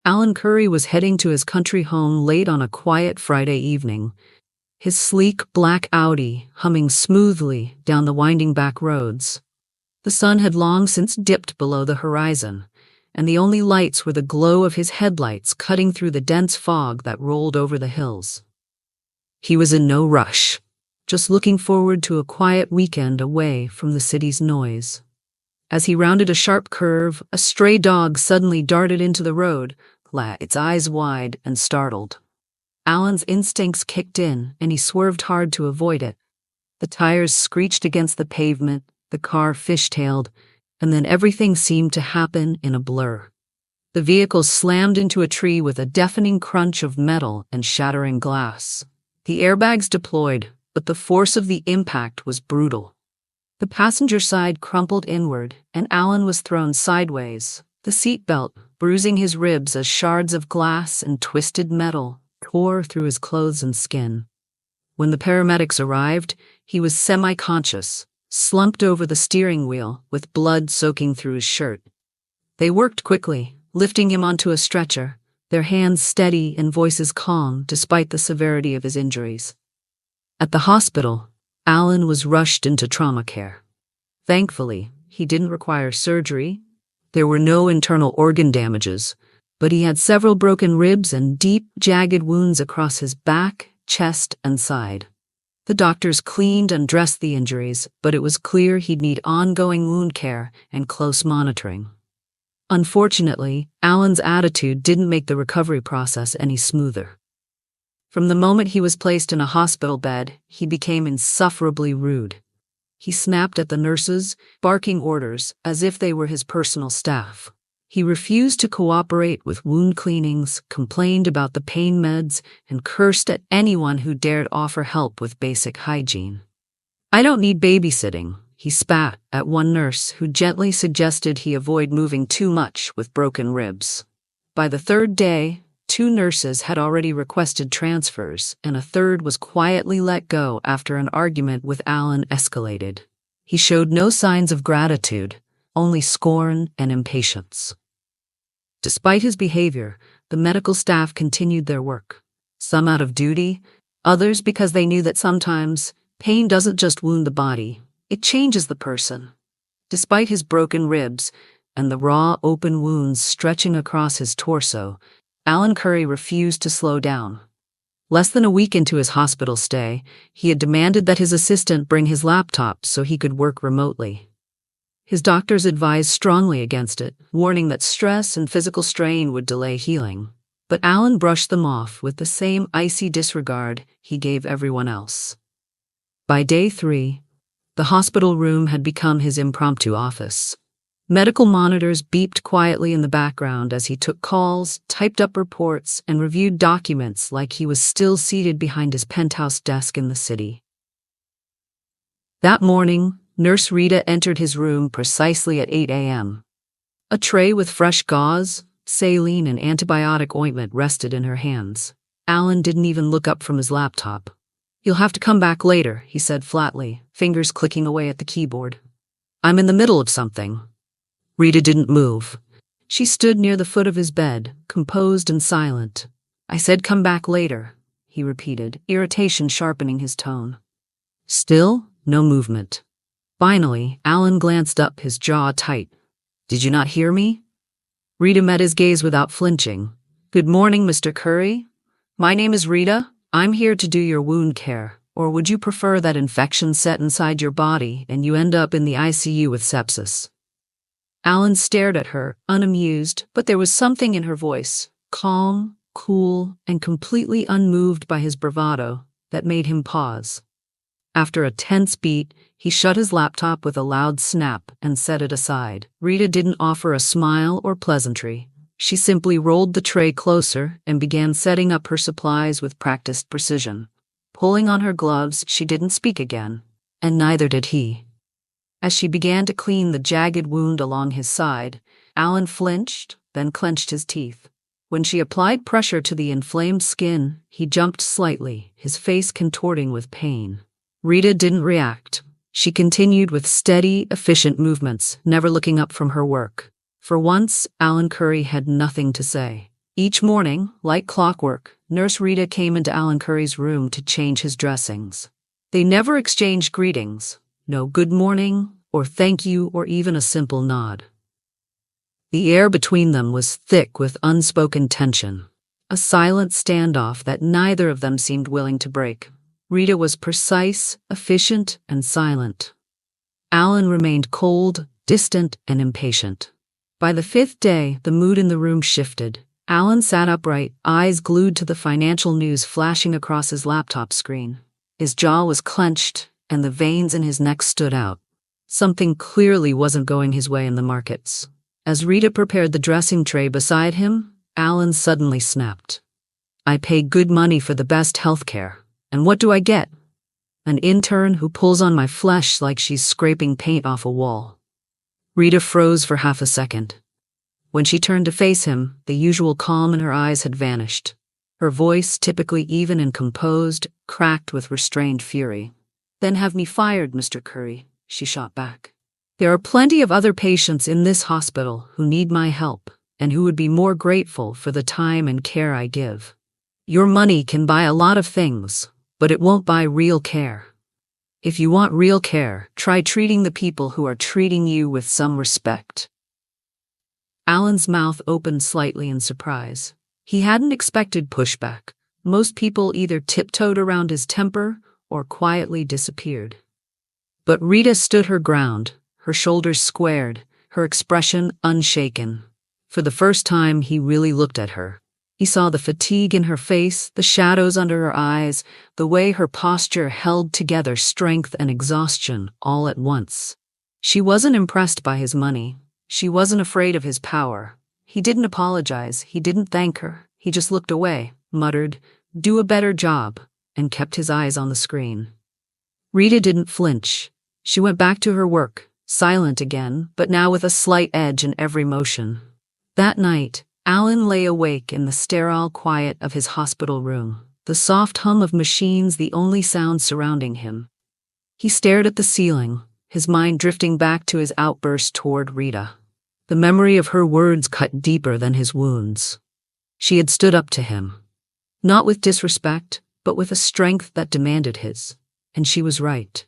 Alan Currie was heading to his country home late on a quiet Friday evening, his sleek black Audi humming smoothly down the winding back roads. The sun had long since dipped below the horizon, and the only lights were the glow of his headlights cutting through the dense fog that rolled over the hills. He was in no rush, just looking forward to a quiet weekend away from the city's noise. As he rounded a sharp curve, a stray dog suddenly darted into the road, its eyes wide and startled. Alan's instincts kicked in, and he swerved hard to avoid it. The tires screeched against the pavement, the car fishtailed, and then everything seemed to happen in a blur. The vehicle slammed into a tree with a deafening crunch of metal and shattering glass. The airbags deployed, but the force of the impact was brutal. The passenger side crumpled inward, and Alan was thrown sideways, the seatbelt bruising his ribs as shards of glass and twisted metal tore through his clothes and skin. When the paramedics arrived, he was semi-conscious, slumped over the steering wheel with blood soaking through his shirt. They worked quickly, lifting him onto a stretcher, their hands steady and voices calm despite the severity of his injuries. At the hospital, Alan was rushed into trauma care. Thankfully, he didn't require surgery. There were no internal organ damages, but he had several broken ribs and deep, jagged wounds across his back, chest, and side. The doctors cleaned and dressed the injuries, but it was clear he'd need ongoing wound care and close monitoring. Unfortunately, Alan's attitude didn't make the recovery process any smoother. From the moment he was placed in a hospital bed, he became insufferably rude. He snapped at the nurses, barking orders as if they were his personal staff. He refused to cooperate with wound cleanings, complained about the pain meds, and cursed at anyone who dared offer help with basic hygiene. "I don't need babysitting," he spat at one nurse who gently suggested he avoid moving too much with broken ribs. By the third day, 2 nurses had already requested transfers, and a third was quietly let go after an argument with Alan escalated. He showed no signs of gratitude, only scorn and impatience. Despite his behavior, the medical staff continued their work, some out of duty, others because they knew that sometimes pain doesn't just wound the body, it changes the person. Despite his broken ribs and the raw, open wounds stretching across his torso, Alan Currie refused to slow down. Less than a week into his hospital stay, he had demanded that his assistant bring his laptop so he could work remotely. His doctors advised strongly against it, warning that stress and physical strain would delay healing. But Alan brushed them off with the same icy disregard he gave everyone else. By day 3, the hospital room had become his impromptu office. Medical monitors beeped quietly in the background as he took calls, typed up reports, and reviewed documents like he was still seated behind his penthouse desk in the city. That morning, Nurse Rita entered his room precisely at 8 a.m. A tray with fresh gauze, saline, and antibiotic ointment rested in her hands. Alan didn't even look up from his laptop. "You'll have to come back later," he said flatly, fingers clicking away at the keyboard. "I'm in the middle of something." Rita didn't move. She stood near the foot of his bed, composed and silent. "I said come back later," he repeated, irritation sharpening his tone. Still, no movement. Finally, Alan glanced up, his jaw tight. "Did you not hear me?" Rita met his gaze without flinching. "Good morning, Mr. Currie. My name is Rita. I'm here to do your wound care. Or would you prefer that infection set inside your body and you end up in the ICU with sepsis?" Alan stared at her, unamused, but there was something in her voice, calm, cool, and completely unmoved by his bravado, that made him pause. After a tense beat, he shut his laptop with a loud snap and set it aside. Rita didn't offer a smile or pleasantry. She simply rolled the tray closer and began setting up her supplies with practiced precision. Pulling on her gloves, she didn't speak again, and neither did he. As she began to clean the jagged wound along his side, Alan flinched, then clenched his teeth. When she applied pressure to the inflamed skin, he jumped slightly, his face contorting with pain. Rita didn't react. She continued with steady, efficient movements, never looking up from her work. For once, Alan Currie had nothing to say. Each morning, like clockwork, Nurse Rita came into Alan Currie's room to change his dressings. They never exchanged greetings, no good morning, or thank you, or even a simple nod. The air between them was thick with unspoken tension, a silent standoff that neither of them seemed willing to break. Rita was precise, efficient, and silent. Alan remained cold, distant, and impatient. By the fifth day, the mood in the room shifted. Alan sat upright, eyes glued to the financial news flashing across his laptop screen. His jaw was clenched, and the veins in his neck stood out. Something clearly wasn't going his way in the markets. As Rita prepared the dressing tray beside him, Alan suddenly snapped. "I pay good money for the best health care, and what do I get? An intern who pulls on my flesh like she's scraping paint off a wall." Rita froze for half a second. When she turned to face him, the usual calm in her eyes had vanished. Her voice, typically even and composed, cracked with restrained fury. "Then have me fired, Mr. Currie," she shot back. "There are plenty of other patients in this hospital who need my help and who would be more grateful for the time and care I give. Your money can buy a lot of things, but it won't buy real care. If you want real care, try treating the people who are treating you with some respect." Alan's mouth opened slightly in surprise. He hadn't expected pushback. Most people either tiptoed around his temper or quietly disappeared. But Rita stood her ground, her shoulders squared, her expression unshaken. For the first time, he really looked at her. He saw the fatigue in her face, the shadows under her eyes, the way her posture held together strength and exhaustion all at once. She wasn't impressed by his money. She wasn't afraid of his power. He didn't apologize. He didn't thank her. He just looked away, muttered, "Do a better job," and kept his eyes on the screen. Rita didn't flinch. She went back to her work, silent again, but now with a slight edge in every motion. That night, Alan lay awake in the sterile quiet of his hospital room, the soft hum of machines the only sound surrounding him. He stared at the ceiling, his mind drifting back to his outburst toward Rita. The memory of her words cut deeper than his wounds. She had stood up to him, not with disrespect, but with a strength that demanded his. And she was right.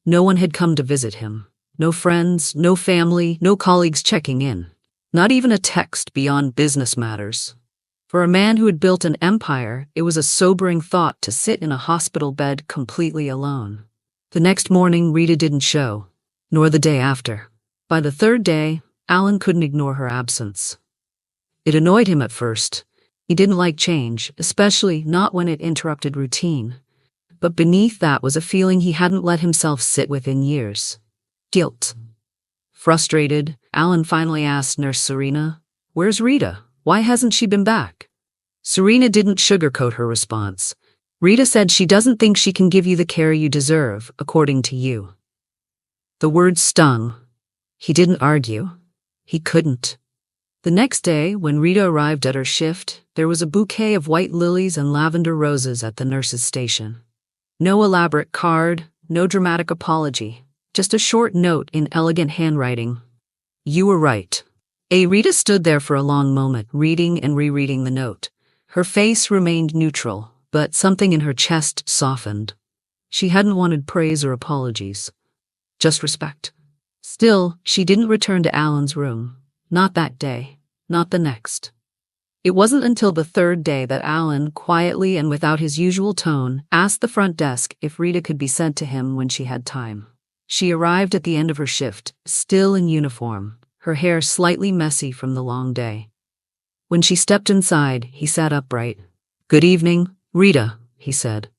No one had come to visit him. No friends, no family, no colleagues checking in. Not even a text beyond business matters. For a man who had built an empire, it was a sobering thought to sit in a hospital bed completely alone. The next morning, Rita didn't show, nor the day after. By the third day, Alan couldn't ignore her absence. It annoyed him at first. He didn't like change, especially not when it interrupted routine. But beneath that was a feeling he hadn't let himself sit with in years. Guilt. Frustrated, Alan finally asked Nurse Serena, "Where's Rita? Why hasn't she been back?" Serena didn't sugarcoat her response. "Rita said she doesn't think she can give you the care you deserve, according to you." The words stung. He didn't argue. He couldn't. The next day, when Rita arrived at her shift, there was a bouquet of white lilies and lavender roses at the nurse's station. No elaborate card, no dramatic apology, just a short note in elegant handwriting. "You were right." Rita stood there for a long moment, reading and rereading the note. Her face remained neutral, but something in her chest softened. She hadn't wanted praise or apologies, just respect. Still, she didn't return to Alan's room. Not that day, not the next. It wasn't until the third day that Alan, quietly and without his usual tone, asked the front desk if Rita could be sent to him when she had time. She arrived at the end of her shift, still in uniform, her hair slightly messy from the long day. When she stepped inside, he sat upright. "Good evening, Rita," he said.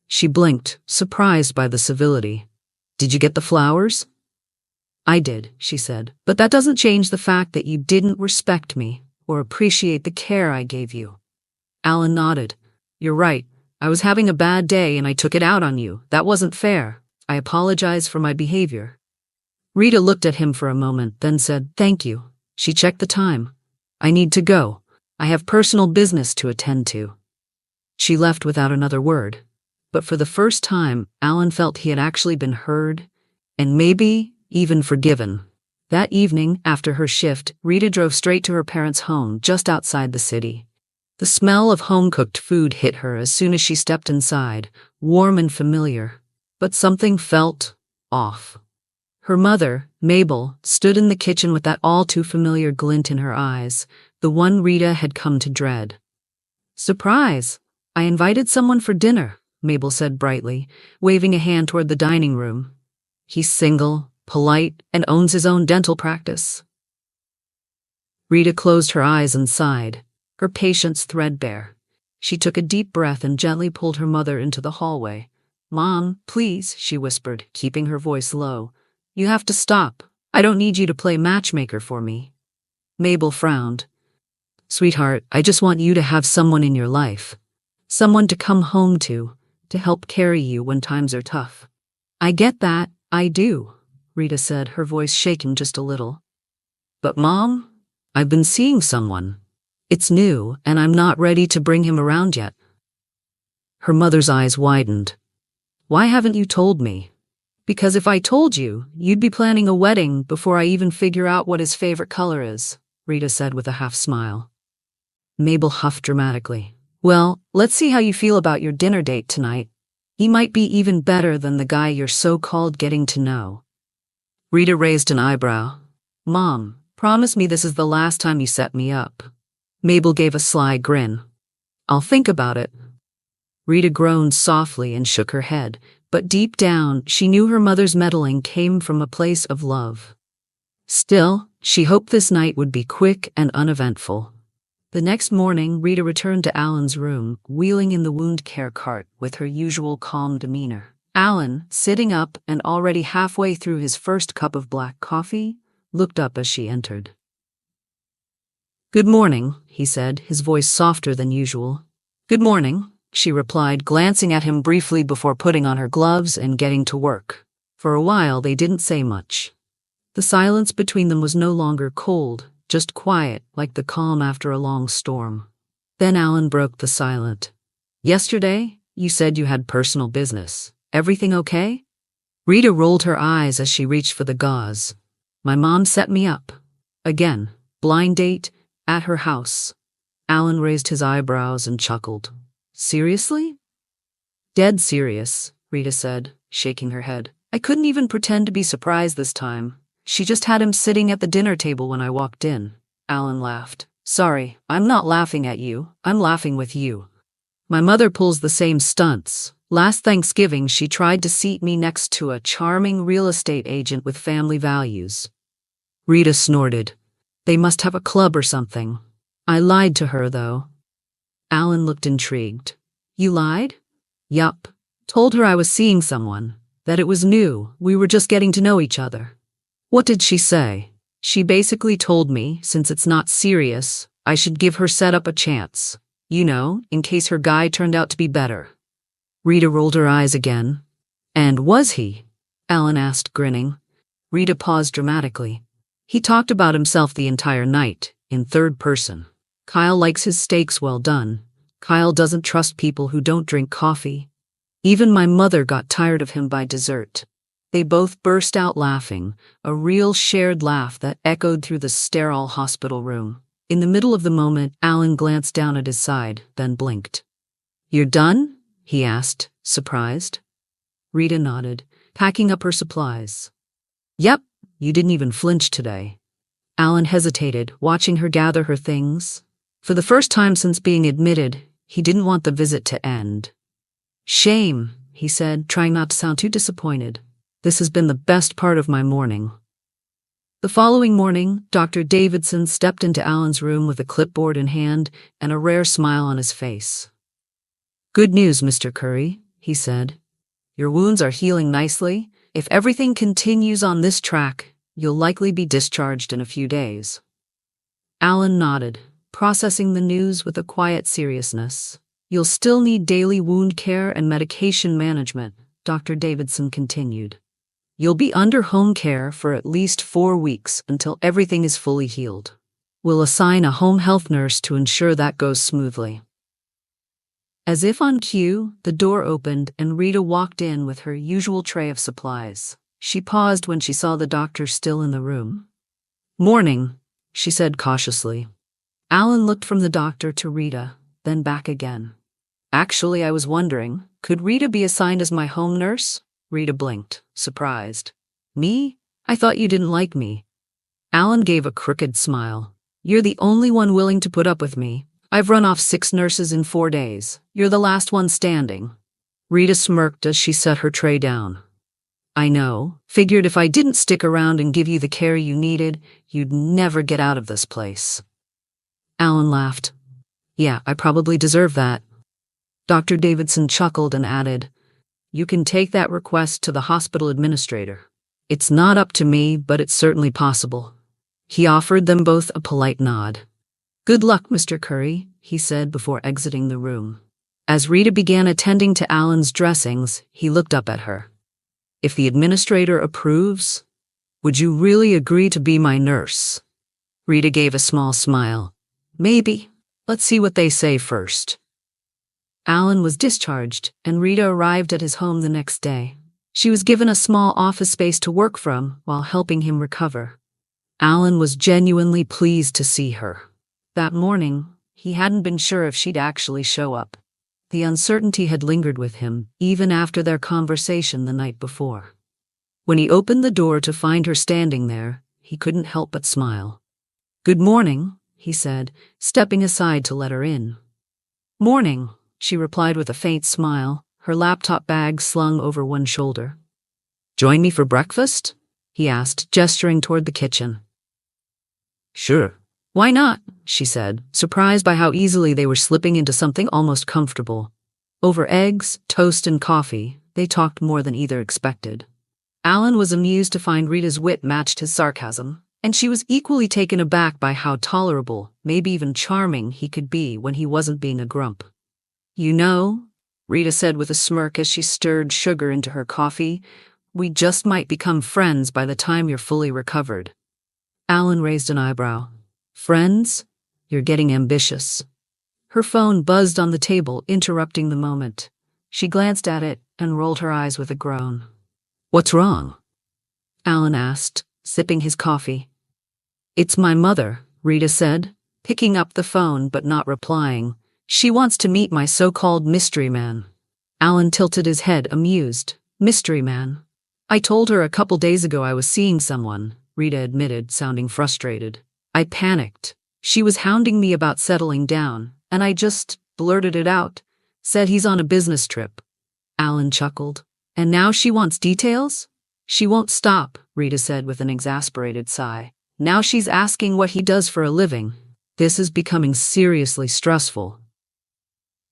She blinked, surprised by the civility. "Did you get the flowers?" "I did," she said, "but that doesn't change the fact that you didn't respect me or appreciate the care I gave you." Alan nodded. "You're right. I was having a bad day and I took it out on you. That wasn't fair. I apologize for my behavior." Rita looked at him for a moment, then said, "Thank you." She checked the time. "I need to go. I have personal business to attend to." She left without another word. But for the first time, Alan felt he had actually been heard, and maybe even forgiven. That evening, after her shift, Rita drove straight to her parents' home just outside the city. The smell of home-cooked food hit her as soon as she stepped inside, warm and familiar. But something felt off. Her mother, Mabel, stood in the kitchen with that all-too-familiar glint in her eyes, the one Rita had come to dread. "Surprise! I invited someone for dinner," Mabel said brightly, waving a hand toward the dining room. "He's single, polite, and owns his own dental practice." Rita closed her eyes and sighed, her patience threadbare. She took a deep breath and gently pulled her mother into the hallway. "Mom, please," she whispered, keeping her voice low. "You have to stop. I don't need you to play matchmaker for me." Mabel frowned. "Sweetheart, I just want you to have someone in your life. Someone to come home to help carry you when times are tough." "I get that, I do," Rita said, her voice shaking just a little. "But Mom, I've been seeing someone. It's new, and I'm not ready to bring him around yet." Her mother's eyes widened. "Why haven't you told me?" "Because if I told you, you'd be planning a wedding before I even figure out what his favorite color is," Rita said with a half smile. Mabel huffed dramatically. "Well, let's see how you feel about your dinner date tonight. He might be even better than the guy you're so-called getting to know." Rita raised an eyebrow. "Mom, promise me this is the last time you set me up." Mabel gave a sly grin. "I'll think about it." Rita groaned softly and shook her head, but deep down, she knew her mother's meddling came from a place of love. Still, she hoped this night would be quick and uneventful. The next morning, Rita returned to Alan's room, wheeling in the wound care cart with her usual calm demeanor. Alan, sitting up and already halfway through his first cup of black coffee, looked up as she entered. "Good morning," he said, his voice softer than usual. "Good morning," she replied, glancing at him briefly before putting on her gloves and getting to work. For a while, they didn't say much. The silence between them was no longer cold, just quiet, like the calm after a long storm. Then Alan broke the silence. "Yesterday, you said you had personal business. Everything okay?" Rita rolled her eyes as she reached for the gauze. "My mom set me up. Again, blind date, at her house." Alan raised his eyebrows and chuckled. "Seriously?" "Dead serious," Rita said, shaking her head. "I couldn't even pretend to be surprised this time. She just had him sitting at the dinner table when I walked in." Alan laughed. "Sorry, I'm not laughing at you. I'm laughing with you. My mother pulls the same stunts. Last Thanksgiving, she tried to seat me next to a charming real estate agent with family values." Rita snorted. "They must have a club or something. I lied to her, though." Alan looked intrigued. "You lied?" "Yup. Told her I was seeing someone, that it was new, we were just getting to know each other." "What did she say?" "She basically told me, since it's not serious, I should give her setup a chance. You know, in case her guy turned out to be better." Rita rolled her eyes again. "And was he?" Alan asked, grinning. Rita paused dramatically. "He talked about himself the entire night, in third person. Kyle likes his steaks well done. Kyle doesn't trust people who don't drink coffee. Even my mother got tired of him by dessert." They both burst out laughing, a real shared laugh that echoed through the sterile hospital room. In the middle of the moment, Alan glanced down at his side, then blinked. "You're done?" he asked, surprised. Rita nodded, packing up her supplies. "Yep, you didn't even flinch today." Alan hesitated, watching her gather her things. For the first time since being admitted, he didn't want the visit to end. "Shame," he said, trying not to sound too disappointed. "This has been the best part of my morning." The following morning, Dr. Davidson stepped into Alan's room with a clipboard in hand and a rare smile on his face. "Good news, Mr. Currie," he said. "Your wounds are healing nicely. If everything continues on this track, you'll likely be discharged in a few days." Alan nodded, processing the news with a quiet seriousness. "You'll still need daily wound care and medication management," Dr. Davidson continued. "You'll be under home care for at least 4 weeks until everything is fully healed. We'll assign a home health nurse to ensure that goes smoothly." As if on cue, the door opened and Rita walked in with her usual tray of supplies. She paused when she saw the doctor still in the room. "Morning," she said cautiously. Alan looked from the doctor to Rita. then back again. Actually, I was wondering, could Rita be assigned as my home nurse? Rita blinked, surprised. Me? I thought you didn't like me. Alan gave a crooked smile. You're the only one willing to put up with me. I've run off 6 nurses in 4 days. You're the last one standing. Rita smirked as she set her tray down. I know. Figured if I didn't stick around and give you the care you needed, you'd never get out of this place. Alan laughed. Yeah, I probably deserve that. Dr. Davidson chuckled and added, You can take that request to the hospital administrator. It's not up to me, but it's certainly possible. He offered them both a polite nod. Good luck, Mr. Currie, he said before exiting the room. As Rita began attending to Alan's dressings, he looked up at her. If the administrator approves, would you really agree to be my nurse? Rita gave a small smile. Maybe. Let's see what they say first. Alan was discharged, and Rita arrived at his home the next day. She was given a small office space to work from while helping him recover. Alan was genuinely pleased to see her. That morning, he hadn't been sure if she'd actually show up. The uncertainty had lingered with him, even after their conversation the night before. When he opened the door to find her standing there, he couldn't help but smile. Good morning, he said, stepping aside to let her in. Morning, she replied with a faint smile, her laptop bag slung over one shoulder. Join me for breakfast? He asked, gesturing toward the kitchen. Sure. Why not? She said, surprised by how easily they were slipping into something almost comfortable. Over eggs, toast, and coffee, they talked more than either expected. Alan was amused to find Rita's wit matched his sarcasm, and she was equally taken aback by how tolerable, maybe even charming, he could be when he wasn't being a grump. You know, Rita said with a smirk as she stirred sugar into her coffee, we just might become friends by the time you're fully recovered. Alan raised an eyebrow. Friends? You're getting ambitious. Her phone buzzed on the table, interrupting the moment. She glanced at it and rolled her eyes with a groan. What's wrong? Alan asked, sipping his coffee. It's my mother, Rita said, picking up the phone but not replying. She wants to meet my so-called mystery man. Alan tilted his head, amused. Mystery man? I told her a couple days ago I was seeing someone, Rita admitted, sounding frustrated. I panicked. She was hounding me about settling down, and I just blurted it out. Said he's on a business trip. Alan chuckled. And now she wants details? She won't stop, Rita said with an exasperated sigh. Now she's asking what he does for a living. This is becoming seriously stressful.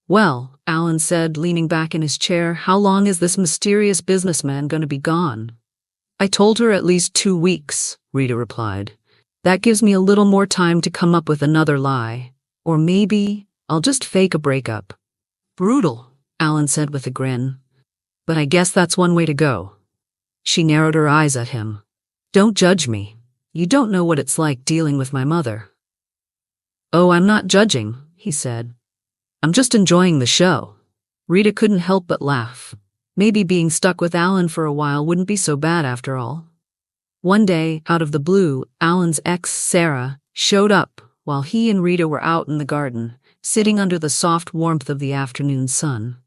Well, Alan said, leaning back in his chair, how long is this mysterious businessman going to be gone? I told her at least 2 weeks, Rita replied. That gives me a little more time to come up with another lie. Or maybe I'll just fake a breakup. Brutal, Alan said with a grin. But I guess that's one way to go. She narrowed her eyes at him. Don't judge me. You don't know what it's like dealing with my mother. Oh, I'm not judging, he said. I'm just enjoying the show. Rita couldn't help but laugh. Maybe being stuck with Alan for a while wouldn't be so bad after all. One day, out of the blue, Alan's ex, Sarah, showed up while he and Rita were out in the garden, sitting under the soft warmth of the afternoon sun.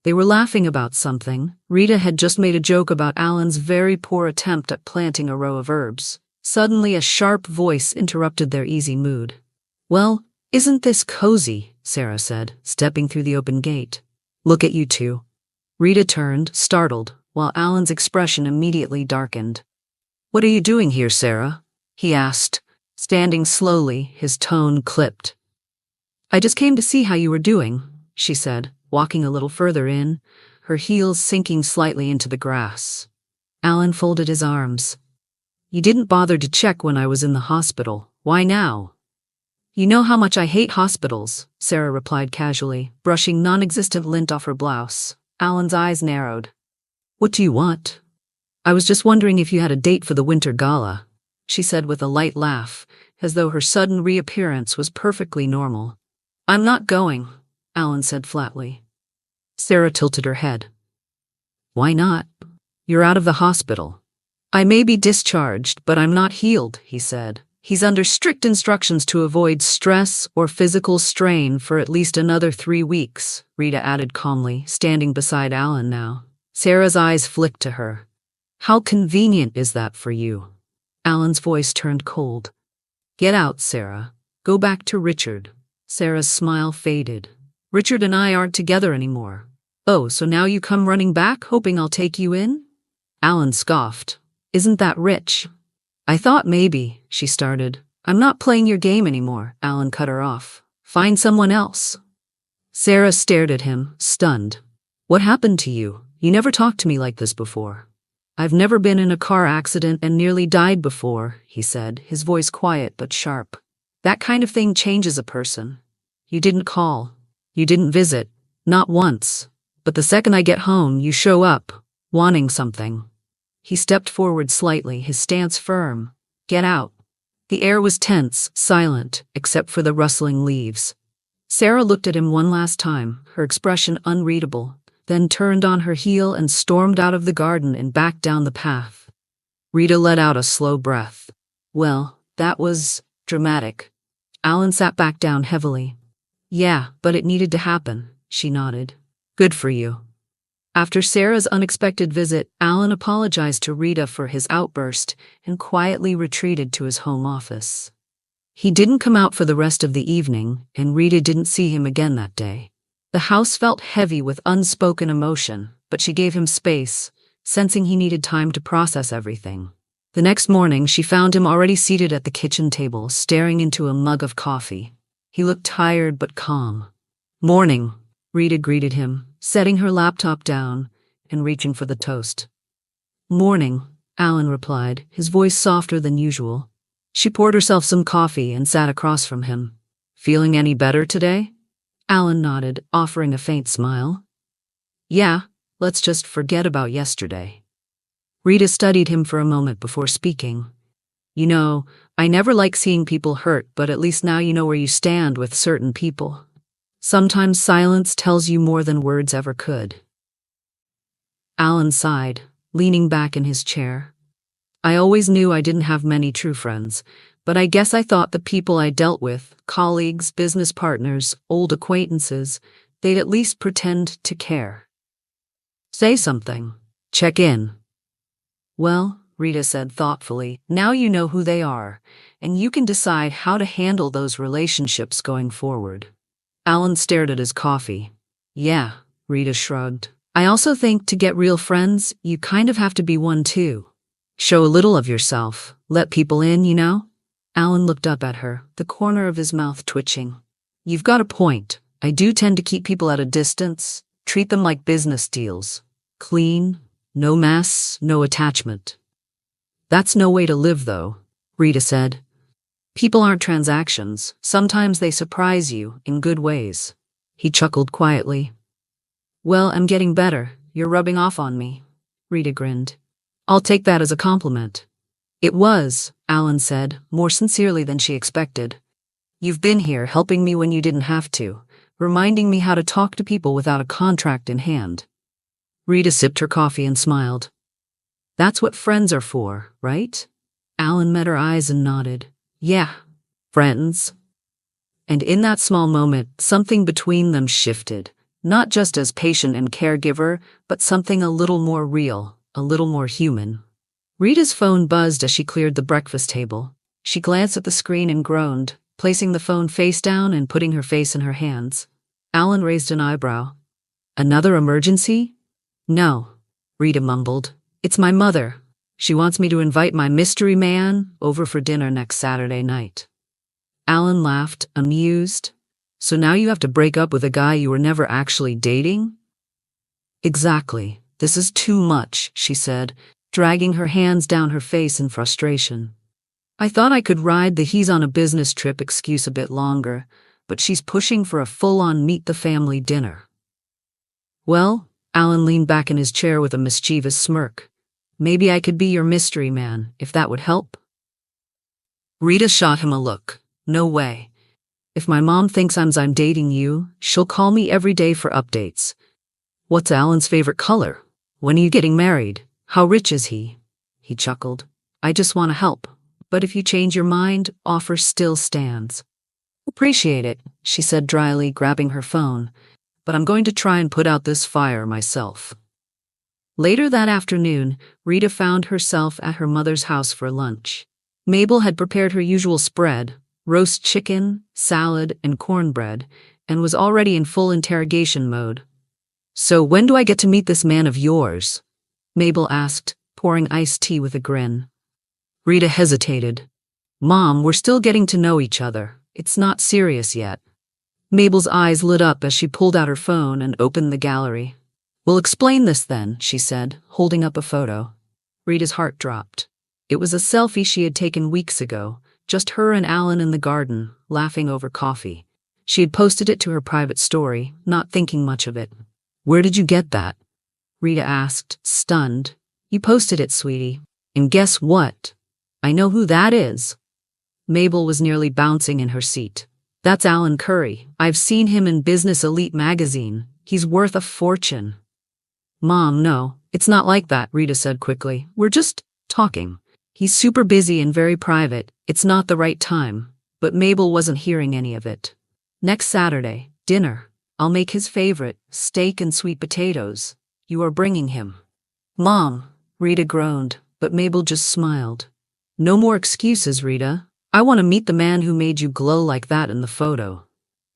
They were laughing about something. Rita had just made a joke about Alan's very poor attempt at planting a row of herbs. Suddenly, a sharp voice interrupted their easy mood. Well, isn't this cozy? Sarah said, stepping through the open gate. Look at you two. Rita turned, startled, while Alan's expression immediately darkened. What are you doing here, Sarah? He asked, standing slowly, his tone clipped. I just came to see how you were doing, she said, walking a little further in, her heels sinking slightly into the grass. Alan folded his arms. You didn't bother to check when I was in the hospital. Why now? You know how much I hate hospitals, Sarah replied casually, brushing non-existent lint off her blouse. Alan's eyes narrowed. What do you want? I was just wondering if you had a date for the winter gala, she said with a light laugh, as though her sudden reappearance was perfectly normal. I'm not going, Alan said flatly. Sarah tilted her head. Why not? You're out of the hospital. I may be discharged, but I'm not healed, he said, He's under strict instructions to avoid stress or physical strain for at least another 3 weeks, Rita added calmly, standing beside Alan now. Sarah's eyes flicked to her. How convenient is that for you? Alan's voice turned cold. Get out, Sarah. Go back to Richard. Sarah's smile faded. Richard and I aren't together anymore. Oh, so now you come running back, hoping I'll take you in? Alan scoffed. Isn't that rich? I thought maybe, she started. I'm not playing your game anymore, Alan cut her off. Find someone else. Sarah stared at him, stunned. What happened to you? You never talked to me like this before. I've never been in a car accident and nearly died before, he said, his voice quiet but sharp. That kind of thing changes a person. You didn't call. You didn't visit. Not once. But the second I get home, you show up, wanting something. He stepped forward slightly, his stance firm. Get out. The air was tense, silent, except for the rustling leaves. Sarah looked at him one last time, her expression unreadable, then turned on her heel and stormed out of the garden and back down the path. Rita let out a slow breath. Well, that was dramatic. Alan sat back down heavily. Yeah, but it needed to happen, she nodded. Good for you. After Sarah's unexpected visit, Alan apologized to Rita for his outburst and quietly retreated to his home office. He didn't come out for the rest of the evening, and Rita didn't see him again that day. The house felt heavy with unspoken emotion, but she gave him space, sensing he needed time to process everything. The next morning, she found him already seated at the kitchen table, staring into a mug of coffee. He looked tired but calm. Morning, Rita greeted him, setting her laptop down and reaching for the toast. Morning, Alan replied, his voice softer than usual. She poured herself some coffee and sat across from him. Feeling any better today? Alan nodded, offering a faint smile. Yeah, let's just forget about yesterday. Rita studied him for a moment before speaking. You know, I never like seeing people hurt, but at least now you know where you stand with certain people. Sometimes silence tells you more than words ever could. Alan sighed, leaning back in his chair. I always knew I didn't have many true friends, but I guess I thought the people I dealt with, colleagues, business partners, old acquaintances, they'd at least pretend to care. Say something. Check in. Well, Rita said thoughtfully, now you know who they are, and you can decide how to handle those relationships going forward. Alan stared at his coffee. Yeah, Rita shrugged. I also think to get real friends, you kind of have to be one too. Show a little of yourself. Let people in, you know? Alan looked up at her, the corner of his mouth twitching. You've got a point. I do tend to keep people at a distance, treat them like business deals. Clean, no mess, no attachment. That's no way to live, though, Rita said. People aren't transactions. Sometimes they surprise you in good ways. He chuckled quietly. Well, I'm getting better. You're rubbing off on me. Rita grinned. I'll take that as a compliment. It was, Alan said, more sincerely than she expected. You've been here helping me when you didn't have to, reminding me how to talk to people without a contract in hand. Rita sipped her coffee and smiled. That's what friends are for, right? Alan met her eyes and nodded. Yeah, friends. And in that small moment, something between them shifted, not just as patient and caregiver, but something a little more real, a little more human. Rita's phone buzzed as she cleared the breakfast table. She glanced at the screen and groaned, placing the phone face down and putting her face in her hands. Alan raised an eyebrow. Another emergency? No, Rita mumbled. It's my mother. She wants me to invite my mystery man over for dinner next Saturday night. Alan laughed, amused. So now you have to break up with a guy you were never actually dating? Exactly. This is too much, she said, dragging her hands down her face in frustration. I thought I could ride the he's on a business trip excuse a bit longer, but she's pushing for a full-on meet-the-family dinner. Well, Alan leaned back in his chair with a mischievous smirk. Maybe I could be your mystery man, if that would help. Rita shot him a look. No way. If my mom thinks I'm dating you, she'll call me every day for updates. What's Alan's favorite color? When are you getting married? How rich is he? He chuckled. I just want to help. But if you change your mind, offer still stands. Appreciate it, she said dryly, grabbing her phone. But I'm going to try and put out this fire myself. Later that afternoon, Rita found herself at her mother's house for lunch. Mabel had prepared her usual spread, roast chicken, salad, and cornbread, and was already in full interrogation mode. "So when do I get to meet this man of yours?" Mabel asked, pouring iced tea with a grin. Rita hesitated. "Mom, we're still getting to know each other. It's not serious yet." Mabel's eyes lit up as she pulled out her phone and opened the gallery. "We'll explain this then," she said, holding up a photo. Rita's heart dropped. It was a selfie she had taken weeks ago, just her and Alan in the garden, laughing over coffee. She had posted it to her private story, not thinking much of it. "Where did you get that?" Rita asked, stunned. "You posted it, sweetie. And guess what? I know who that is." Mabel was nearly bouncing in her seat. "That's Alan Currie. I've seen him in Business Elite magazine. He's worth a fortune." "Mom, no, it's not like that," Rita said quickly. "We're just talking. He's super busy and very private. It's not the right time." But Mabel wasn't hearing any of it. "Next Saturday, dinner. I'll make his favorite, steak and sweet potatoes. You are bringing him." "Mom," Rita groaned, but Mabel just smiled. "No more excuses, Rita. I want to meet the man who made you glow like that in the photo."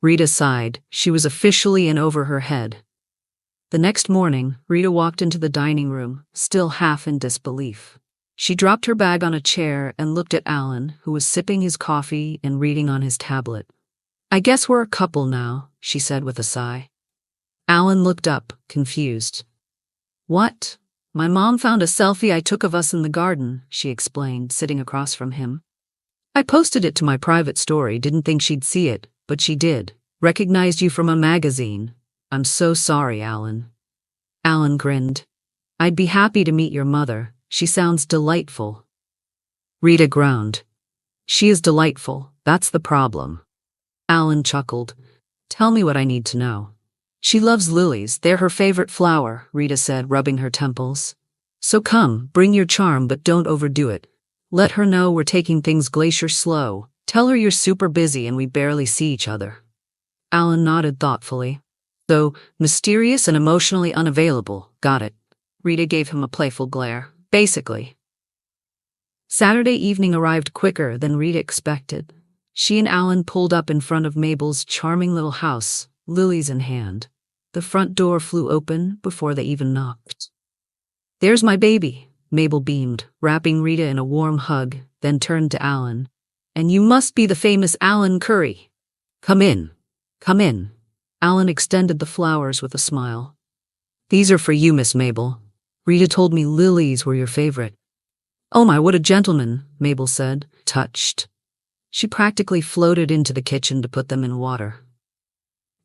Rita sighed. She was officially in over her head. The next morning, Rita walked into the dining room, still half in disbelief. She dropped her bag on a chair and looked at Alan, who was sipping his coffee and reading on his tablet. "I guess we're a couple now," she said with a sigh. Alan looked up, confused. "What?" "My mom found a selfie I took of us in the garden," she explained, sitting across from him. "I posted it to my private story, didn't think she'd see it, but she did. Recognized you from a magazine. I'm so sorry, Alan." Alan grinned. "I'd be happy to meet your mother. She sounds delightful." Rita groaned. "She is delightful, that's the problem." Alan chuckled. "Tell me what I need to know." "She loves lilies, they're her favorite flower," Rita said, rubbing her temples. "So come, bring your charm, but don't overdo it. Let her know we're taking things glacier slow. Tell her you're super busy and we barely see each other." Alan nodded thoughtfully. "So, mysterious and emotionally unavailable, got it." Rita gave him a playful glare. "Basically." Saturday evening arrived quicker than Rita expected. She and Alan pulled up in front of Mabel's charming little house, lilies in hand. The front door flew open before they even knocked. "There's my baby," Mabel beamed, wrapping Rita in a warm hug, then turned to Alan. "And you must be the famous Alan Currie. Come in. Come in." Alan extended the flowers with a smile. "These are for you, Miss Mabel. Rita told me lilies were your favorite." "Oh my, what a gentleman," Mabel said, touched. She practically floated into the kitchen to put them in water.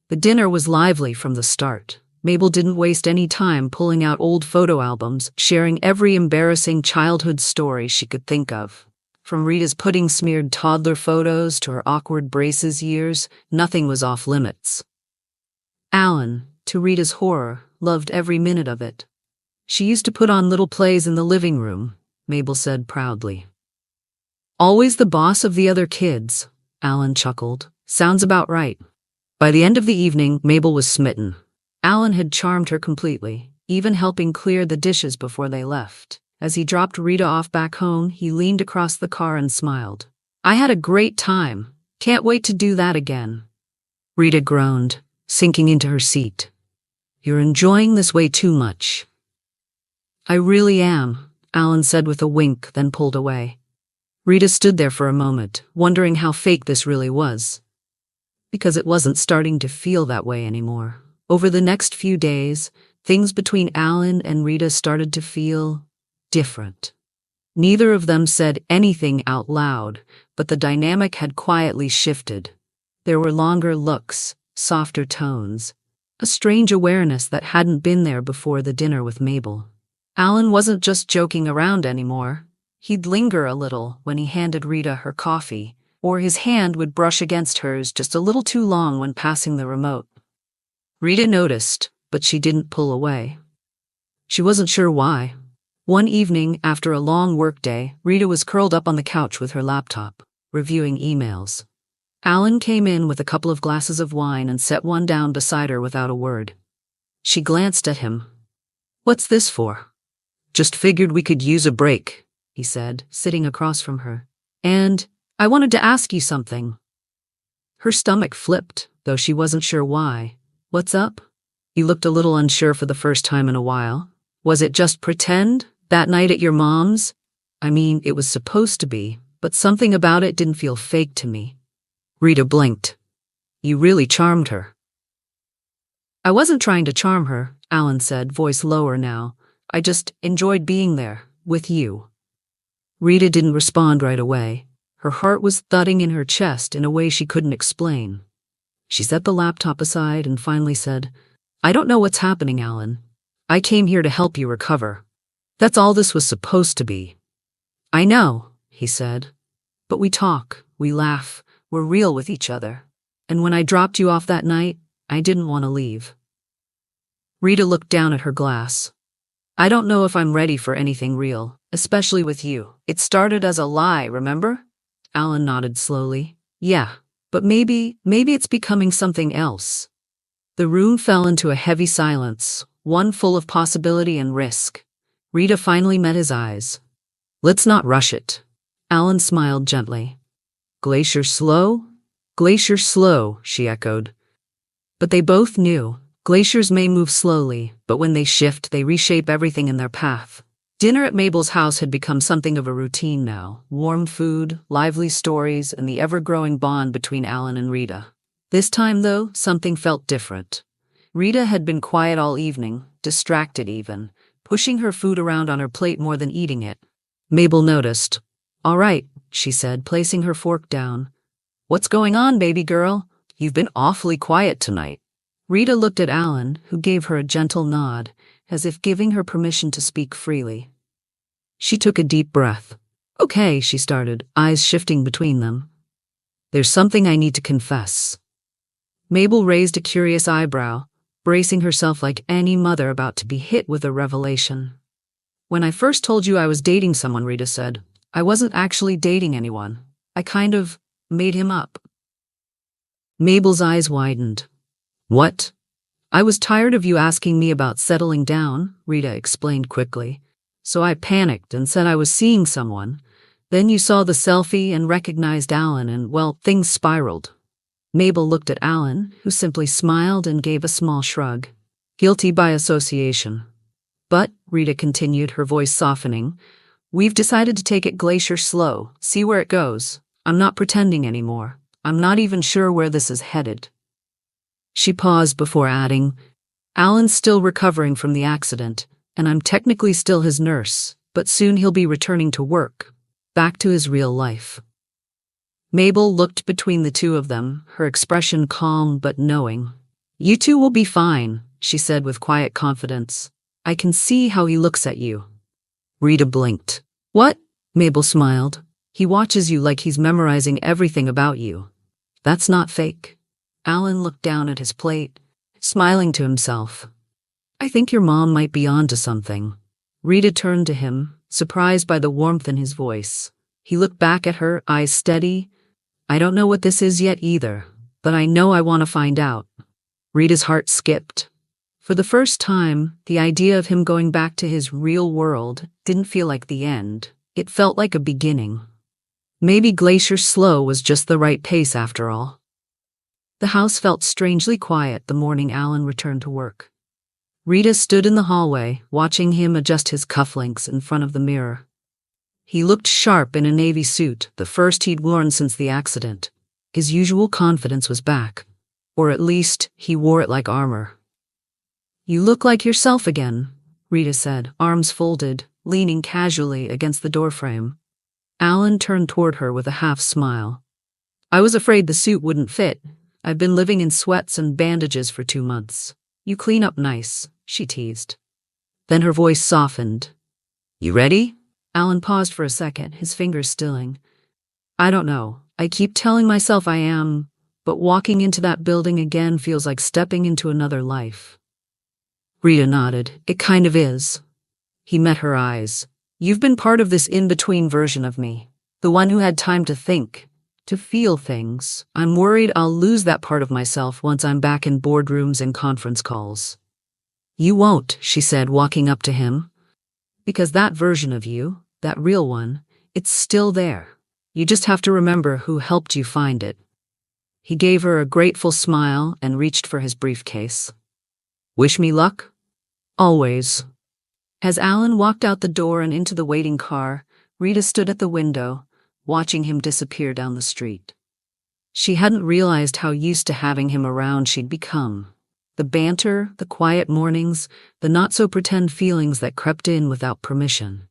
The dinner was lively from the start. Mabel didn't waste any time pulling out old photo albums, sharing every embarrassing childhood story she could think of. From Rita's pudding-smeared toddler photos to her awkward braces years, nothing was off limits. Alan, to Rita's horror, loved every minute of it. "She used to put on little plays in the living room," Mabel said proudly. "Always the boss of the other kids," Alan chuckled. "Sounds about right." By the end of the evening, Mabel was smitten. Alan had charmed her completely, even helping clear the dishes before they left. As he dropped Rita off back home, he leaned across the car and smiled. "I had a great time. Can't wait to do that again." Rita groaned, sinking into her seat. "You're enjoying this way too much." "I really am," Alan said with a wink, then pulled away. Rita stood there for a moment, wondering how fake this really was. Because it wasn't starting to feel that way anymore. Over the next few days, things between Alan and Rita started to feel different. Neither of them said anything out loud, but the dynamic had quietly shifted. There were longer looks, softer tones, a strange awareness that hadn't been there before the dinner with Mabel. Alan wasn't just joking around anymore. He'd linger a little when he handed Rita her coffee, or his hand would brush against hers just a little too long when passing the remote. Rita noticed, but she didn't pull away. She wasn't sure why. One evening, after a long workday, Rita was curled up on the couch with her laptop, reviewing emails. Alan came in with a couple of glasses of wine and set one down beside her without a word. She glanced at him. "What's this for?" "Just figured we could use a break," he said, sitting across from her. "And I wanted to ask you something." Her stomach flipped, though she wasn't sure why. "What's up?" You looked a little unsure for the first time in a while. "Was it just pretend? That night at your mom's?" "I mean, it was supposed to be, but something about it didn't feel fake to me." Rita blinked. "You really charmed her." "I wasn't trying to charm her," Alan said, voice lower now. "I just enjoyed being there, with you." Rita didn't respond right away. Her heart was thudding in her chest in a way she couldn't explain. She set the laptop aside and finally said, "I don't know what's happening, Alan. I came here to help you recover. That's all this was supposed to be." "I know," he said. "But we talk, we laugh, we're real with each other. And when I dropped you off that night, I didn't want to leave." Rita looked down at her glass. "I don't know if I'm ready for anything real, especially with you. It started as a lie, remember?" Alan nodded slowly. "Yeah, but maybe it's becoming something else." The room fell into a heavy silence, one full of possibility and risk. Rita finally met his eyes. "Let's not rush it." Alan smiled gently. "Glacier slow?" "Glacier slow," she echoed. But they both knew. Glaciers may move slowly, but when they shift, they reshape everything in their path. Dinner at Mabel's house had become something of a routine now. Warm food, lively stories, and the ever-growing bond between Alan and Rita. This time, though, something felt different. Rita had been quiet all evening, distracted even, pushing her food around on her plate more than eating it. Mabel noticed. "All right," she said, placing her fork down. "What's going on, baby girl? You've been awfully quiet tonight." Rita looked at Alan, who gave her a gentle nod, as if giving her permission to speak freely. She took a deep breath. "Okay," she started, eyes shifting between them. "There's something I need to confess." Mabel raised a curious eyebrow, bracing herself like any mother about to be hit with a revelation. "When I first told you I was dating someone," Rita said, "I wasn't actually dating anyone. I kind of made him up." Mabel's eyes widened. "What?" "I was tired of you asking me about settling down," Rita explained quickly. "So I panicked and said I was seeing someone. Then you saw the selfie and recognized Alan and, well, things spiraled." Mabel looked at Alan, who simply smiled and gave a small shrug. "Guilty by association." "But," Rita continued, her voice softening, "we've decided to take it glacier slow, see where it goes. I'm not pretending anymore. I'm not even sure where this is headed." She paused before adding, "Alan's still recovering from the accident, and I'm technically still his nurse, but soon he'll be returning to work, back to his real life." Mabel looked between the two of them, her expression calm but knowing. "You two will be fine," she said with quiet confidence. "I can see how he looks at you." Rita blinked. "What?" Mabel smiled. "He watches you like he's memorizing everything about you. That's not fake." Alan looked down at his plate, smiling to himself. "I think your mom might be onto something." Rita turned to him, surprised by the warmth in his voice. He looked back at her, eyes steady. "I don't know what this is yet either, but I know I want to find out." Rita's heart skipped. For the first time, the idea of him going back to his real world didn't feel like the end. It felt like a beginning. Maybe glacier slow was just the right pace after all. The house felt strangely quiet the morning Alan returned to work. Rita stood in the hallway, watching him adjust his cufflinks in front of the mirror. He looked sharp in a navy suit, the first he'd worn since the accident. His usual confidence was back. Or at least, he wore it like armor. "You look like yourself again," Rita said, arms folded, leaning casually against the doorframe. Alan turned toward her with a half smile. "I was afraid the suit wouldn't fit. I've been living in sweats and bandages for 2 months. You clean up nice," she teased. Then her voice softened. "You ready?" Alan paused for a second, his fingers stilling. "I don't know. I keep telling myself I am, but walking into that building again feels like stepping into another life." Rita nodded. "It kind of is." He met her eyes. You've been part of this in-between version of me. The one who had time to think, to feel things. I'm worried I'll lose that part of myself once I'm back in boardrooms and conference calls. You won't, she said, walking up to him. Because that version of you, that real one, it's still there. You just have to remember who helped you find it. He gave her a grateful smile and reached for his briefcase. Wish me luck? Always. As Alan walked out the door and into the waiting car, Rita stood at the window, watching him disappear down the street. She hadn't realized how used to having him around she'd become. The banter, the quiet mornings, the not-so-pretend feelings that crept in without permission.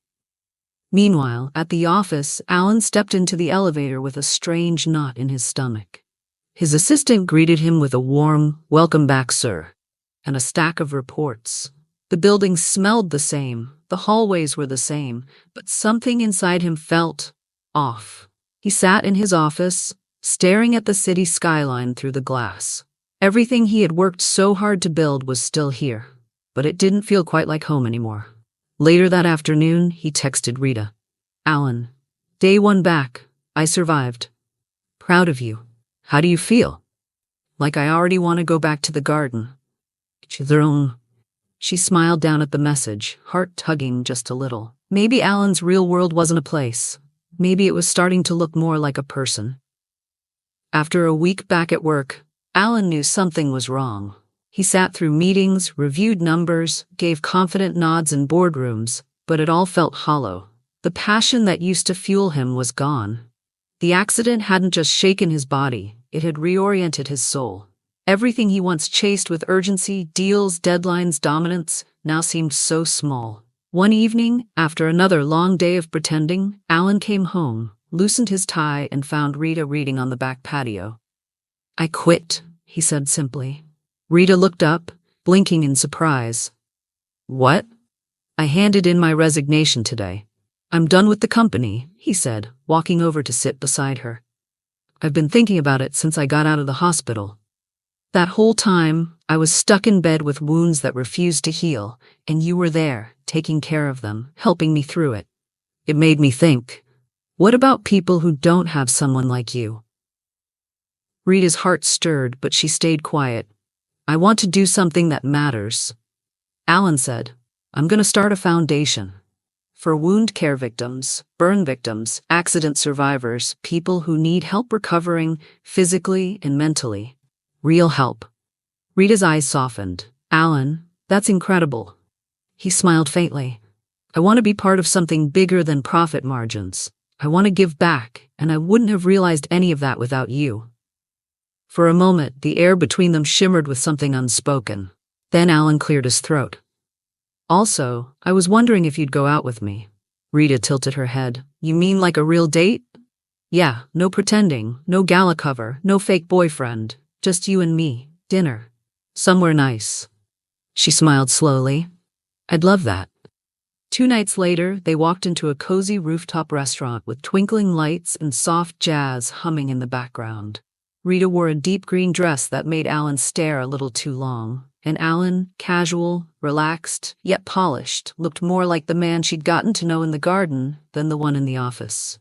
Meanwhile, at the office, Alan stepped into the elevator with a strange knot in his stomach. His assistant greeted him with a warm, "Welcome back, sir," and a stack of reports. The building smelled the same, the hallways were the same, but something inside him felt off. He sat in his office, staring at the city skyline through the glass. Everything he had worked so hard to build was still here, but it didn't feel quite like home anymore. Later that afternoon, he texted Rita. Alan, day 1 back. I survived. Proud of you. How do you feel? Like I already want to go back to the garden. She smiled down at the message, heart tugging just a little. Maybe Alan's real world wasn't a place. Maybe it was starting to look more like a person. After a week back at work, Alan knew something was wrong. He sat through meetings, reviewed numbers, gave confident nods in boardrooms, but it all felt hollow. The passion that used to fuel him was gone. The accident hadn't just shaken his body, it had reoriented his soul. Everything he once chased with urgency, deals, deadlines, dominance, now seemed so small. One evening, after another long day of pretending, Alan came home, loosened his tie, and found Rita reading on the back patio. I quit, he said simply. Rita looked up, blinking in surprise. What? I handed in my resignation today. I'm done with the company, he said, walking over to sit beside her. I've been thinking about it since I got out of the hospital. That whole time, I was stuck in bed with wounds that refused to heal, and you were there, taking care of them, helping me through it. It made me think, what about people who don't have someone like you? Rita's heart stirred, but she stayed quiet. I want to do something that matters. Alan said, I'm going to start a foundation. For wound care victims, burn victims, accident survivors, people who need help recovering physically and mentally. Real help. Rita's eyes softened. Alan, that's incredible. He smiled faintly. I want to be part of something bigger than profit margins. I want to give back, and I wouldn't have realized any of that without you. For a moment, the air between them shimmered with something unspoken. Then Alan cleared his throat. Also, I was wondering if you'd go out with me. Rita tilted her head. You mean like a real date? Yeah, no pretending, no gala cover, no fake boyfriend. Just you and me, dinner. Somewhere nice. She smiled slowly. I'd love that. 2 nights later, they walked into a cozy rooftop restaurant with twinkling lights and soft jazz humming in the background. Rita wore a deep green dress that made Alan stare a little too long, and Alan, casual, relaxed, yet polished, looked more like the man she'd gotten to know in the garden than the one in the office.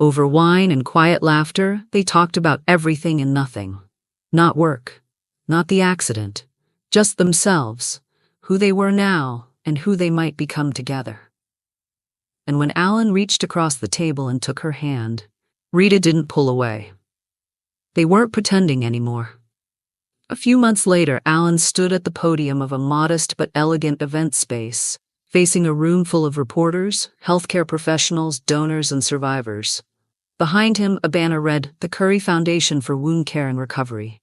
Over wine and quiet laughter, they talked about everything and nothing. Not work, not the accident, just themselves, who they were now, and who they might become together. And when Alan reached across the table and took her hand, Rita didn't pull away. They weren't pretending anymore. A few months later, Alan stood at the podium of a modest but elegant event space, facing a room full of reporters, healthcare professionals, donors, and survivors. Behind him, a banner read, "The Currie Foundation for Wound Care and Recovery."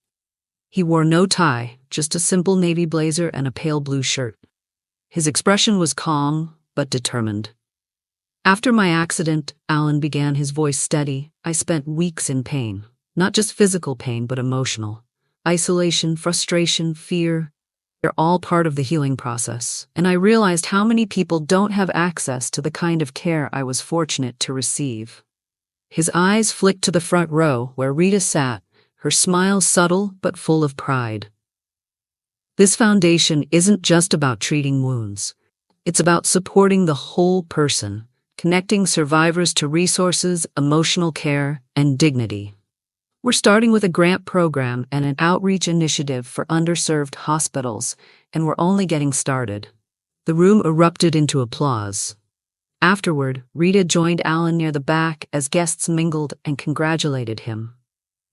He wore no tie, just a simple navy blazer and a pale blue shirt. His expression was calm, but determined. After my accident, Alan began, his voice steady, I spent weeks in pain. Not just physical pain, but emotional. Isolation, frustration, fear. They're all part of the healing process. And I realized how many people don't have access to the kind of care I was fortunate to receive. His eyes flicked to the front row where Rita sat, her smile subtle but full of pride. This foundation isn't just about treating wounds. It's about supporting the whole person, connecting survivors to resources, emotional care, and dignity. We're starting with a grant program and an outreach initiative for underserved hospitals, and we're only getting started. The room erupted into applause. Afterward, Rita joined Alan near the back as guests mingled and congratulated him.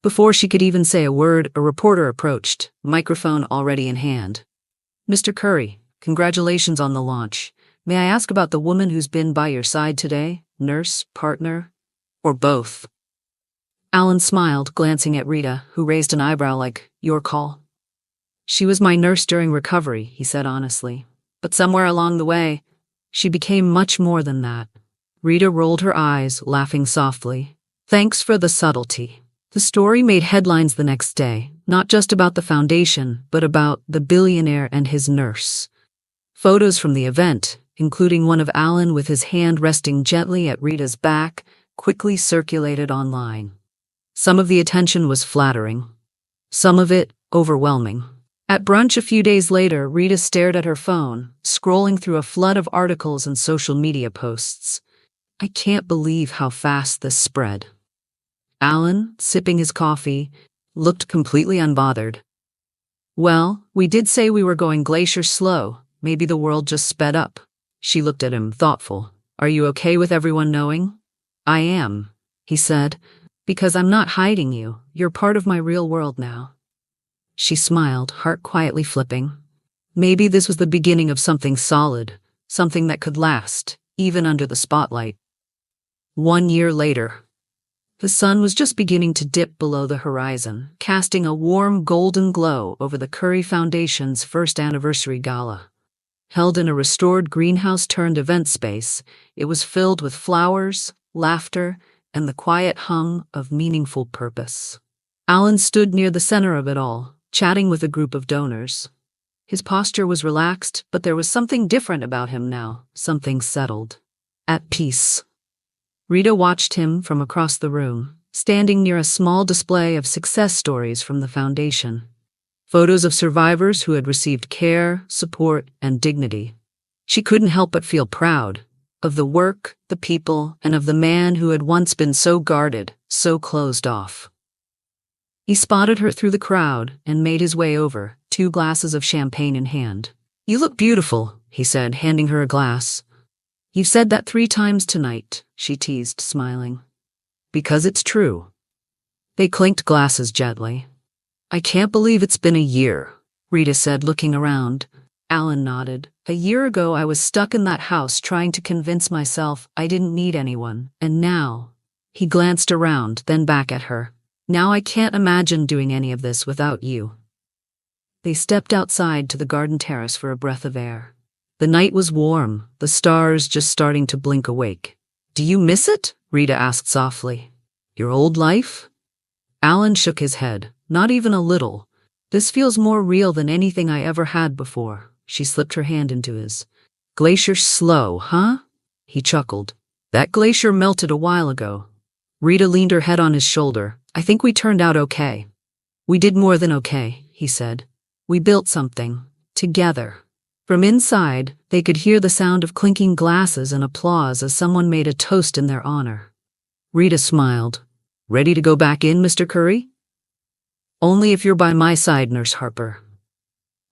Before she could even say a word, a reporter approached, microphone already in hand. "Mr. Currie, congratulations on the launch. May I ask about the woman who's been by your side today? Nurse, partner, or both?" Alan smiled, glancing at Rita, who raised an eyebrow like, "Your call?" "She was my nurse during recovery," he said honestly. "But somewhere along the way, she became much more than that." Rita rolled her eyes, laughing softly. "Thanks for the subtlety." The story made headlines the next day, not just about the foundation, but about the billionaire and his nurse. Photos from the event, including one of Alan with his hand resting gently at Rita's back, quickly circulated online. Some of the attention was flattering. Some of it overwhelming. At brunch a few days later, Rita stared at her phone, scrolling through a flood of articles and social media posts. "I can't believe how fast this spread." Alan, sipping his coffee, looked completely unbothered. "Well, we did say we were going glacier slow. Maybe the world just sped up." She looked at him, thoughtful. "Are you okay with everyone knowing?" "I am," he said, "because I'm not hiding you. You're part of my real world now." She smiled, heart quietly flipping. Maybe this was the beginning of something solid, something that could last, even under the spotlight. 1 year later. The sun was just beginning to dip below the horizon, casting a warm golden glow over the Currie Foundation's first anniversary gala. Held in a restored greenhouse-turned-event space, it was filled with flowers, laughter, and the quiet hum of meaningful purpose. Alan stood near the center of it all, chatting with a group of donors. His posture was relaxed, but there was something different about him now, something settled. At peace. Rita watched him from across the room, standing near a small display of success stories from the foundation. Photos of survivors who had received care, support, and dignity. She couldn't help but feel proud of the work, the people, and of the man who had once been so guarded, so closed off. He spotted her through the crowd and made his way over, 2 glasses of champagne in hand. "You look beautiful," he said, handing her a glass. "You've said that 3 times tonight," she teased, smiling. "Because it's true." They clinked glasses gently. "I can't believe it's been a year," Rita said, looking around. Alan nodded. "A year ago I was stuck in that house trying to convince myself I didn't need anyone, and now..." He glanced around, then back at her. "Now I can't imagine doing any of this without you." They stepped outside to the garden terrace for a breath of air. The night was warm, the stars just starting to blink awake. "Do you miss it?" Rita asked softly. "Your old life?" Alan shook his head. "Not even a little. This feels more real than anything I ever had before." She slipped her hand into his. "Glacier slow, huh?" He chuckled. "That glacier melted a while ago." Rita leaned her head on his shoulder. "I think we turned out okay." "We did more than okay," he said. "We built something. Together." From inside, they could hear the sound of clinking glasses and applause as someone made a toast in their honor. Rita smiled. "Ready to go back in, Mr. Currie?" "Only if you're by my side, Nurse Harper."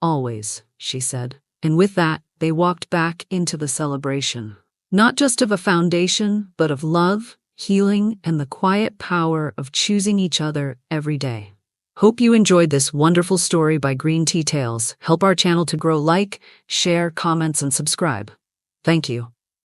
"Always," she said. And with that, they walked back into the celebration. Not just of a foundation, but of love, healing, and the quiet power of choosing each other every day. Hope you enjoyed this wonderful story by Green Tea Tales. Help our channel to grow. Like, share, comments, and subscribe. Thank you.